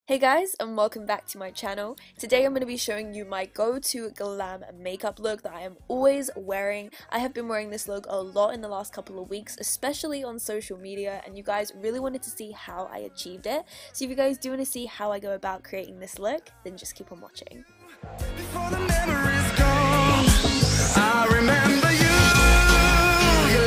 Hey guys, and welcome back to my channel. Today I'm going to be showing you my go-to glam makeup look that I am always wearing. I have been wearing this look a lot in the last couple of weeks, especially on social media, and you guys really wanted to see how I achieved it. So if you guys do want to see how I go about creating this look, then just keep on watching. Before the memories gone, I remember you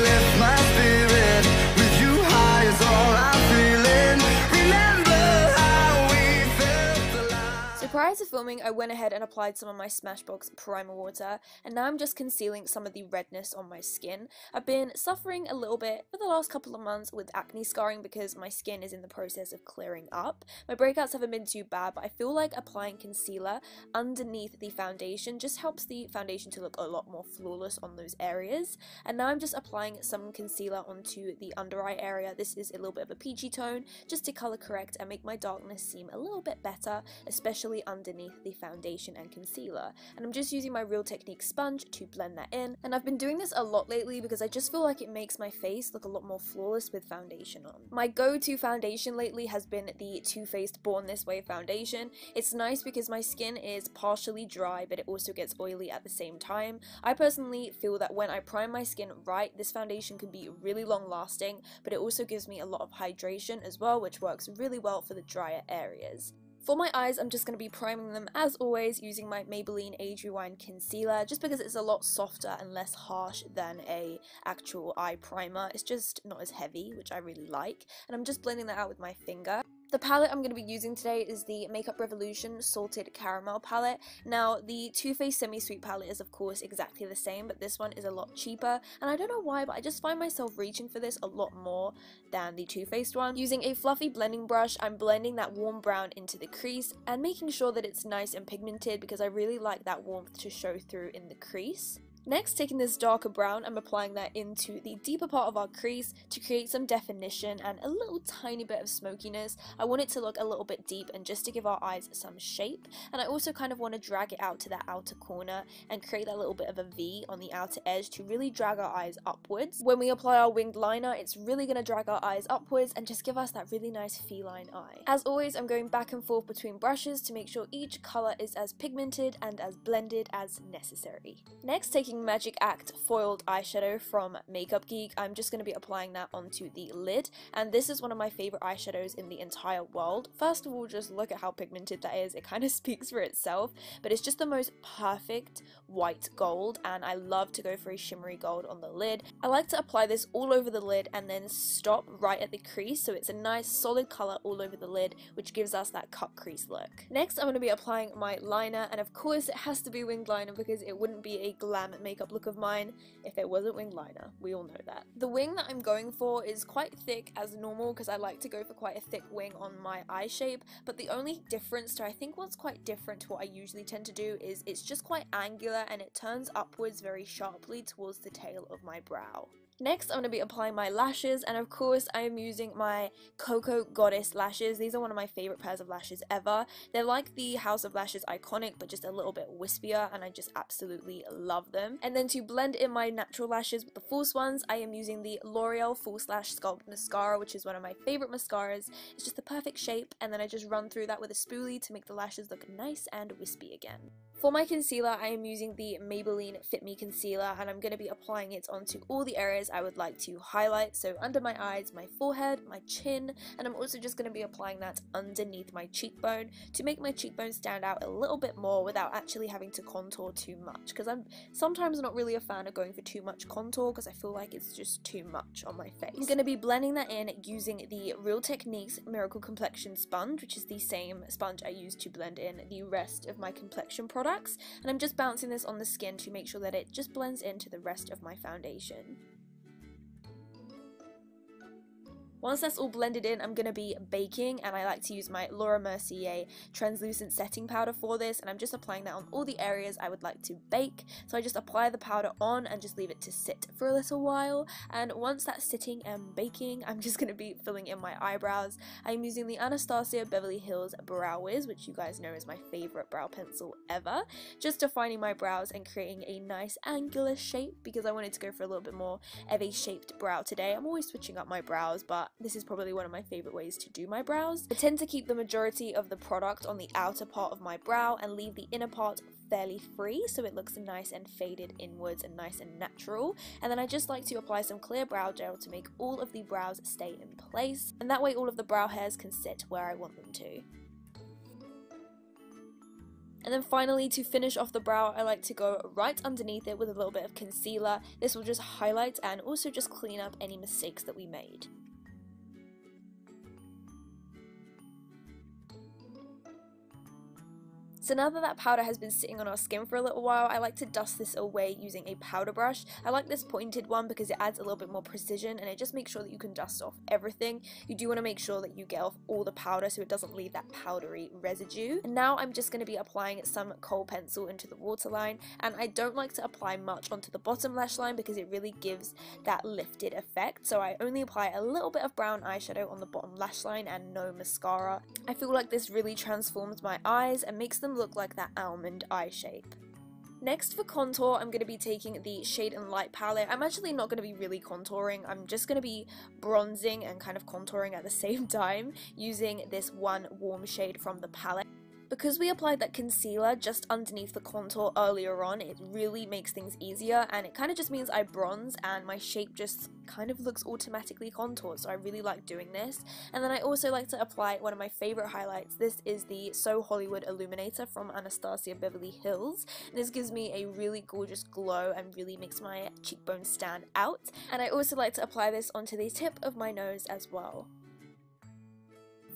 left my spirit, with you high is all I'm feeling. Remember how we felt alive. So prior to filming, I went ahead and applied some of my Smashbox primer water, and now I'm just concealing some of the redness on my skin. I've been suffering a little bit for the last couple of months with acne scarring because my skin is in the process of clearing up. My breakouts haven't been too bad, but I feel like applying concealer underneath the foundation just helps the foundation to look a lot more flawless on those areas. And now I'm just applying some concealer onto the under eye area. This is a little bit of a peachy tone just to color correct and make my darkness seem a little bit better, especially underneath the foundation and concealer. And I'm just using my Real Technique sponge to blend that in. And I've been doing this a lot lately because I just feel like it makes my face look a lot more flawless with foundation on. My go-to foundation lately has been the Too Faced Born This Way foundation. It's nice because my skin is partially dry, but it also gets oily at the same time. I personally feel that when I prime my skin right, this foundation can be really long lasting, but it also gives me a lot of hydration as well, which works really well for the drier areas. For my eyes, I'm just going to be priming them as always using my Maybelline Age Rewind Concealer, just because it's a lot softer and less harsh than a actual eye primer. It's just not as heavy, which I really like, and I'm just blending that out with my finger. The palette I'm going to be using today is the Makeup Revolution Salted Caramel palette. Now, the Too Faced Semi-Sweet palette is of course exactly the same, but this one is a lot cheaper, and I don't know why, but I just find myself reaching for this a lot more than the Too Faced one. Using a fluffy blending brush, I'm blending that warm brown into the crease and making sure that it's nice and pigmented because I really like that warmth to show through in the crease. Next, taking this darker brown, I'm applying that into the deeper part of our crease to create some definition and a little tiny bit of smokiness. I want it to look a little bit deep and just to give our eyes some shape. And I also kind of want to drag it out to that outer corner and create that little bit of a V on the outer edge to really drag our eyes upwards. When we apply our winged liner, it's really going to drag our eyes upwards and just give us that really nice feline eye. As always, I'm going back and forth between brushes to make sure each color is as pigmented and as blended as necessary. Next, taking Magic Act foiled eyeshadow from Makeup Geek, I'm just going to be applying that onto the lid, and this is one of my favorite eyeshadows in the entire world. First of all, just look at how pigmented that is. It kind of speaks for itself, but it's just the most perfect white gold, and I love to go for a shimmery gold on the lid. I like to apply this all over the lid and then stop right at the crease, so it's a nice solid color all over the lid, which gives us that cut crease look. Next, I'm going to be applying my liner, and of course it has to be winged liner because it wouldn't be a glam makeup look of mine if it wasn't winged liner. We all know that. The wing that I'm going for is quite thick as normal because I like to go for quite a thick wing on my eye shape, but the only difference to I think what's quite different to what I usually tend to do is it's just quite angular and it turns upwards very sharply towards the tail of my brow. Next, I'm going to be applying my lashes, and of course I am using my Cocoa Goddess lashes. These are one of my favorite pairs of lashes ever. They're like the House of Lashes Iconic, but just a little bit wispier, and I just absolutely love them. And then to blend in my natural lashes with the false ones, I am using the L'Oreal Full Slash Sculpt Mascara, which is one of my favorite mascaras. It's just the perfect shape, and then I just run through that with a spoolie to make the lashes look nice and wispy again. For my concealer, I am using the Maybelline Fit Me Concealer, and I'm going to be applying it onto all the areas I would like to highlight, so under my eyes, my forehead, my chin, and I'm also just going to be applying that underneath my cheekbone to make my cheekbone stand out a little bit more without actually having to contour too much, because I'm sometimes not really a fan of going for too much contour because I feel like it's just too much on my face. I'm going to be blending that in using the Real Techniques Miracle Complexion Sponge, which is the same sponge I use to blend in the rest of my complexion products. And I'm just bouncing this on the skin to make sure that it just blends into the rest of my foundation. Once that's all blended in, I'm going to be baking, and I like to use my Laura Mercier translucent setting powder for this, and I'm just applying that on all the areas I would like to bake. So I just apply the powder on and just leave it to sit for a little while, and once that's sitting and baking, I'm just going to be filling in my eyebrows. I'm using the Anastasia Beverly Hills Brow Wiz, which you guys know is my favorite brow pencil ever, just defining my brows and creating a nice angular shape because I wanted to go for a little bit more of a shaped brow today. I'm always switching up my brows, but but this is probably one of my favourite ways to do my brows. I tend to keep the majority of the product on the outer part of my brow and leave the inner part fairly free so it looks nice and faded inwards and nice and natural. And then I just like to apply some clear brow gel to make all of the brows stay in place, and that way all of the brow hairs can sit where I want them to. And then finally, to finish off the brow, I like to go right underneath it with a little bit of concealer. This will just highlight and also just clean up any mistakes that we made. So now that powder has been sitting on our skin for a little while, I like to dust this away using a powder brush. I like this pointed one because it adds a little bit more precision and it just makes sure that you can dust off everything. You do want to make sure that you get off all the powder so it doesn't leave that powdery residue. And now I'm just going to be applying some kohl pencil into the waterline, and I don't like to apply much onto the bottom lash line because it really gives that lifted effect. So I only apply a little bit of brown eyeshadow on the bottom lash line and no mascara. I feel like this really transforms my eyes and makes them look like that almond eye shape. Next for contour, I'm going to be taking the Shade and Light palette. I'm actually not going to be really contouring, I'm just going to be bronzing and kind of contouring at the same time using this one warm shade from the palette. Because we applied that concealer just underneath the contour earlier on, it really makes things easier, and it kind of just means I bronze and my shape just kind of looks automatically contoured, so I really like doing this. And then I also like to apply one of my favourite highlights. This is the So Hollywood Illuminator from Anastasia Beverly Hills. This gives me a really gorgeous glow and really makes my cheekbones stand out. And I also like to apply this onto the tip of my nose as well.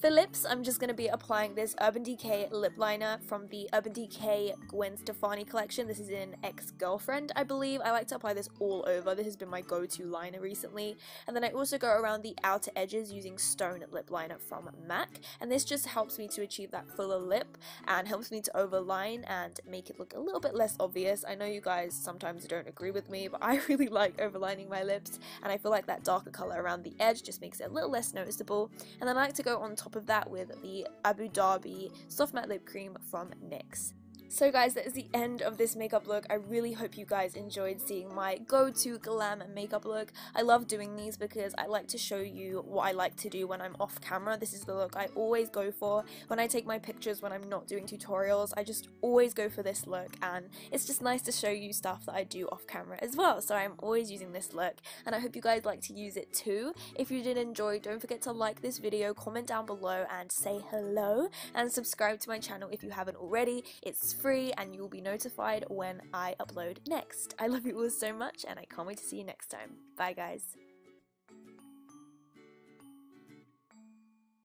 For lips, I'm just going to be applying this Urban Decay lip liner from the Urban Decay Gwen Stefani collection. This is in Ex-Girlfriend, I believe. I like to apply this all over. This has been my go-to liner recently. And then I also go around the outer edges using Stone lip liner from MAC. And this just helps me to achieve that fuller lip and helps me to overline and make it look a little bit less obvious. I know you guys sometimes don't agree with me, but I really like overlining my lips, and I feel like that darker color around the edge just makes it a little less noticeable. And then I like to go on top of that with the Abu Dhabi Soft Matte Lip Cream from NYX. So guys, that is the end of this makeup look. I really hope you guys enjoyed seeing my go-to glam makeup look. I love doing these because I like to show you what I like to do when I'm off camera. This is the look I always go for when I take my pictures when I'm not doing tutorials. I just always go for this look, and it's just nice to show you stuff that I do off camera as well. So I'm always using this look, and I hope you guys like to use it too. If you did enjoy, don't forget to like this video, comment down below and say hello, and subscribe to my channel if you haven't already. It's free and you will be notified when I upload next. I love you all so much, and I can't wait to see you next time. Bye guys.